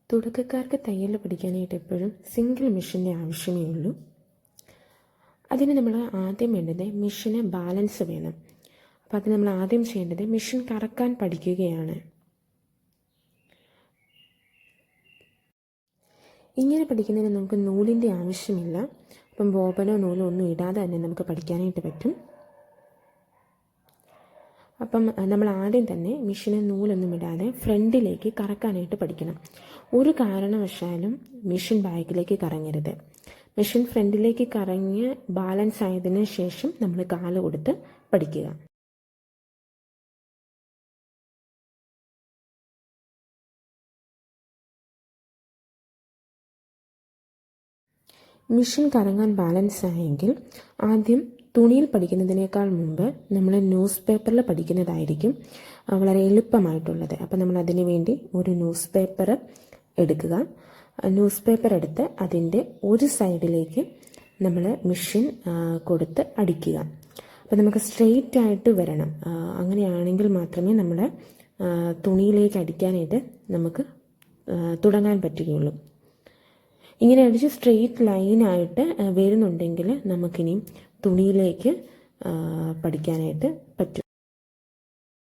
തുടക്കക്കാർക്ക് തയ്യൽ പഠിക്കാനായിട്ട് എപ്പോഴും സിംഗിൾ മെഷീൻ്റെ ആവശ്യമേ ഉള്ളൂ. അതിന് നമ്മൾ ആദ്യം വേണ്ടത് മെഷീന് ബാലൻസ് വേണം. അപ്പോൾ അതിന് നമ്മൾ ആദ്യം ചെയ്യേണ്ടത് മെഷീൻ കറക്കാൻ പഠിക്കുകയാണ്. ഇങ്ങനെ പഠിക്കുന്നതിന് നമുക്ക് നൂലിൻ്റെ ആവശ്യമില്ല. അപ്പം ബോബനോ നൂലോ ഒന്നും ഇടാതെ തന്നെ നമുക്ക് പഠിക്കാനായിട്ട് പറ്റും. അപ്പം നമ്മൾ ആദ്യം തന്നെ മെഷീന് നൂലൊന്നും ഇടാതെ ഫ്രണ്ടിലേക്ക് കറക്കാനായിട്ട് പഠിക്കണം. ഒരു കാരണവശാലും മെഷീൻ ബാക്കിലേക്ക് കറങ്ങരുത്. മെഷീൻ ഫ്രണ്ടിലേക്ക് കറങ്ങി ബാലൻസ് ആയതിനു ശേഷം നമ്മൾ കാല് കൊടുത്ത് പഠിക്കുക. മെഷീൻ കറങ്ങാൻ ബാലൻസ് ആയെങ്കിൽ ആദ്യം തുണിയിൽ പഠിക്കുന്നതിനേക്കാൾ മുമ്പ് നമ്മൾ ന്യൂസ് പേപ്പറിൽ പഠിക്കുന്നതായിരിക്കും വളരെ എളുപ്പമായിട്ടുള്ളത്. അപ്പം നമ്മൾ അതിന് വേണ്ടി ഒരു ന്യൂസ് പേപ്പർ എടുക്കുക. ന്യൂസ് പേപ്പർ എടുത്ത് അതിൻ്റെ ഒരു സൈഡിലേക്ക് നമ്മൾ മെഷീൻ കൊടുത്ത് അടിക്കുക. അപ്പം നമുക്ക് സ്ട്രെയിറ്റ് ആയിട്ട് വരണം. അങ്ങനെയാണെങ്കിൽ മാത്രമേ നമ്മൾ തുണിയിലേക്ക് അടിക്കാനായിട്ട് നമുക്ക് തുടങ്ങാൻ പറ്റുകയുള്ളൂ. ഇങ്ങനെ അടിച്ച് സ്ട്രെയിറ്റ് ലൈനായിട്ട് വരുന്നുണ്ടെങ്കിൽ നമുക്കിനി തുണിയിലേക്ക് പഠിക്കാനായിട്ട് പറ്റും.